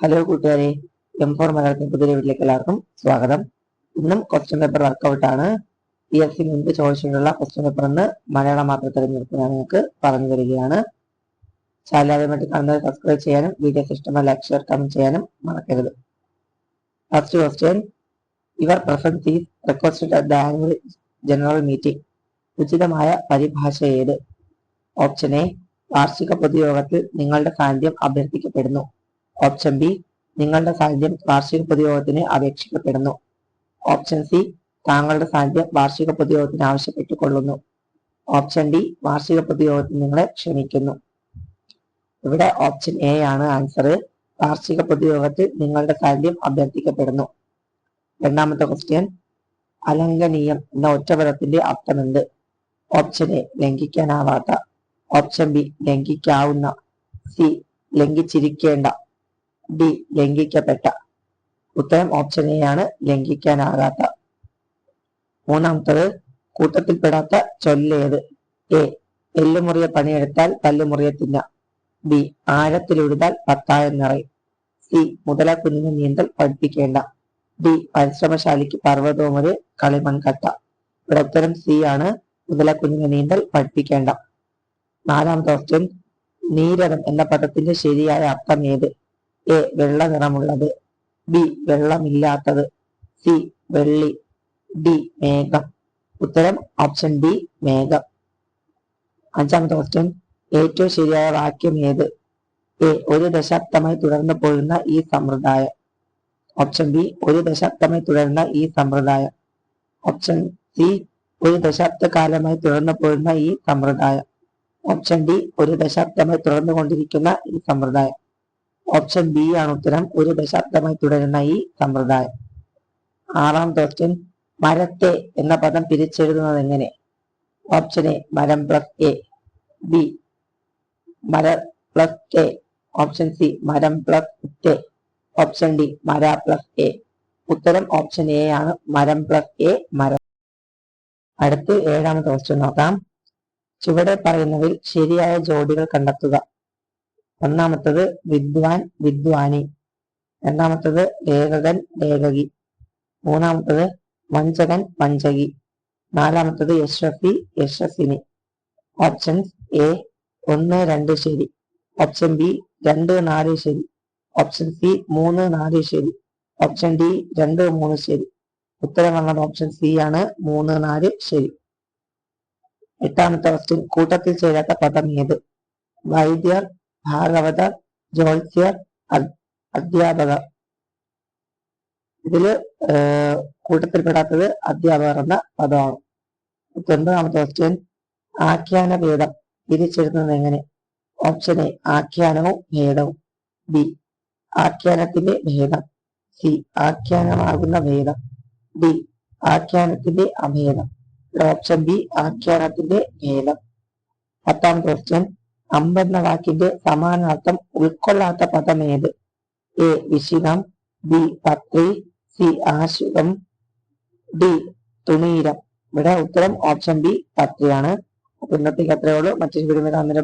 Hello കൂട്ടുകാരെ, M4 മലയാളത്തിന്റെ പുതിയ വീട്ടിലേക്ക് എല്ലാവർക്കും സ്വാഗതം. ഇന്നും ക്വസ്റ്റ്യൻ പേപ്പർ വർക്കൗട്ടാണ്. PSC മുൻപ് ചോദിച്ചിട്ടുള്ള ക്വസ്റ്റ്യൻ പേപ്പർ എന്ന് മലയാളം മാത്രം തിരഞ്ഞെടുത്ത് ഞാൻ നിങ്ങൾക്ക് പറഞ്ഞു തരികയാണ്. ചാനൽ ആദ്യമായിട്ട് കാണുന്നത് സബ്സ്ക്രൈബ് ചെയ്യാനും വീഡിയോസ് ഇഷ്ടമായ ലൈക്ക് ഷെയർ കമന്റ് ചെയ്യാനും മറക്കരുത്. First question, your presence is requested at the annual general meeting. ഉചിതമായ പരിഭാഷ ഏത്? ഓപ്ഷൻ എ, വാർഷിക പൊതുയോഗത്തിൽ നിങ്ങളുടെ സാന്നിധ്യം അഭ്യർത്ഥിക്കപ്പെടുന്നു. ഓപ്ഷൻ ബി, നിങ്ങളുടെ സാന്നിധ്യം വാർഷിക പൊതുയോഗത്തിന് അപേക്ഷിക്കപ്പെടുന്നു. ഓപ്ഷൻ സി, താങ്കളുടെ സാന്നിധ്യം വാർഷിക പൊതുയോഗത്തിന് ആവശ്യപ്പെട്ടുകൊള്ളുന്നു. ഓപ്ഷൻ ഡി, വാർഷിക പൊതുയോഗത്തിന് നിങ്ങളെ ക്ഷണിക്കുന്നു. ഇവിടെ ഓപ്ഷൻ എ ആണ് ആൻസർ. വാർഷിക പൊതുയോഗത്തിൽ നിങ്ങളുടെ സാന്നിധ്യം അഭ്യർത്ഥിക്കപ്പെടുന്നു. രണ്ടാമത്തെ ക്വസ്റ്റ്യൻ, അലംഘനീയം എന്ന ഒറ്റപദത്തിന്റെ അർത്ഥമെന്ത്? ഓപ്ഷൻ എ, ലംഘിക്കാനാവാത്ത. ഓപ്ഷൻ ബി, ലംഘിക്കാവുന്ന. സി, ലംഘിച്ചിരിക്കേണ്ട. ഡി, ലംഘിക്കപ്പെട്ട. ഉത്തരം ഓപ്ഷൻ എ ആണ്, ലംഘിക്കാനാകാത്ത. മൂന്നാമത്തത്, കൂട്ടത്തിൽപ്പെടാത്ത ചൊല്ലേത്? എ, എല്ലുമുറിയെ പണിയെടുത്താൽ പല്ലുമുറിയെ തിന്ന. ബി, ആഴത്തിലുഴുതാൽ പത്തായം നിറയും. സി, മുതല കുഞ്ഞിനെ നീന്തൽ പഠിപ്പിക്കേണ്ട. ഡി, പരിശ്രമശാലിക്ക് പർവ്വതവും ഒരു കളിമൺകട്ട. ഇവിടെ ഉത്തരം സി ആണ്, മുതല കുഞ്ഞിനെ നീന്തൽ പഠിപ്പിക്കേണ്ട. നാലാമത്തെ ക്വസ്റ്റ്യൻ, നീരദം എന്ന പദത്തിന്റെ ശരിയായ അർത്ഥം ഏത്? എ, വെള്ള നിറമുള്ളത്. ബി, വെള്ളമില്ലാത്തത്. സി, വെള്ളി. ഡി, മേഘം. ഉത്തരം ഓപ്ഷൻ ഡി, മേഘം. അഞ്ചാമത്തെ ക്വസ്റ്റ്യൻ, ഏറ്റവും ശരിയായ വാക്യം ഏത്? എ, ഒരു ദശാബ്ദമായി തുടർന്നു പോരുന്ന ഈ സമ്പ്രദായം. ഓപ്ഷൻ ബി, ഒരു ദശാബ്ദമായി തുടരുന്ന ഈ സമ്പ്രദായം. ഓപ്ഷൻ സി, ഒരു ദശാബ്ദകാലമായി തുടർന്നു പോരുന്ന ഈ സമ്പ്രദായം. ഓപ്ഷൻ ഡി, ഒരു ദശാബ്ദമായി തുടർന്നുകൊണ്ടിരിക്കുന്ന ഈ സമ്പ്രദായം. ഓപ്ഷൻ ബി ആണ് ഉത്തരം, ഒരു ദശാബ്ദമായി തുടരുന്ന ഈ സമ്പ്രദായം. ആറാമത്തെ ക്വസ്റ്റ്യൻ, മരത്തെ എന്ന പദം പിരിച്ചെഴുതുന്നത് എങ്ങനെ? ഓപ്ഷൻ എ, മരം പ്ലസ് എ. ബി, മരം പ്ലസ് എ. ഓപ്ഷൻ സി, മരം പ്ലസ് എ. ഓപ്ഷൻ ഡി, മര പ്ലസ് എ. ഉത്തരം ഓപ്ഷൻ എ ആണ്, മരം പ്ലസ് എ, മരം. അടുത്ത് ഏഴാമത്തെ ക്വസ്റ്റ്യൻ നോക്കാം. ചുവടെ പറയുന്നതിൽ ശരിയായ ജോഡികൾ കണ്ടെത്തുക. ഒന്നാമത്തത് വിദ്വാൻ വിദ്വാനി. രണ്ടാമത്തത് ലേഖകൻ ലേഖകി. മൂന്നാമത്തത് വഞ്ചകൻ വഞ്ചകി. നാലാമത്തത് യശസ്വി യശസ്വിനി. ഓപ്ഷൻസ് എ 1, 2 ശരി. ഓപ്ഷൻ ബി 2, 4 ശരി. ഓപ്ഷൻ സി 3, 4 ശരി. ഓപ്ഷൻ ഡി 2, 3 ശരി. ഉത്തരം വന്നത് ഓപ്ഷൻ സി ആണ്, 3, 4 ശരി. എട്ടാമത്തെ ക്വസ്റ്റ്യൻ, കൂട്ടത്തിൽ ചേരാത്ത പദം ഏത്? വൈദ്യർ, ഭാഗവതർ, ജ്യോത്സ്യർ, അധ്യാപകർ. ഇതില് കൂട്ടത്തിൽപ്പെടാത്തത് അധ്യാപകർ എന്ന പദമാണ്. 9ാമത്തെ ക്വസ്റ്റ്യൻ, ആഖ്യാന ഭേദം തിരിച്ചെഴുതുന്നത് എങ്ങനെ? ഓപ്ഷൻ എ, ആഖ്യാനവും ഭേദവും. ബി, ആഖ്യാനത്തിന്റെ ഭേദം. സി, ആഖ്യാനമാകുന്ന ഭേദം. ഡി, ആഖ്യാനത്തിന്റെ അഭേദം. ഓപ്ഷൻ ബി, ആഖ്യാനത്തിന്റെ ഭേദം. 10ാമത്തെ ക്വസ്റ്റ്യൻ, അമ്പെന്ന വാക്കിന്റെ സമാനാർത്ഥം ഉൾക്കൊള്ളാത്ത പദം ഏത്? എ, വിശികം. ബി, പത്രി. സി, ആശുകം. ഡി, തുണീരം. ഇവിടെ ഉത്തരം ഓപ്ഷൻ ബി, പത്രിയാണ്. അപ്പൊ ഇന്നത്തേക്ക് അത്രയേ ഉള്ളൂ. മറ്റൊരു വീഡിയോ കാണുന്നതിന്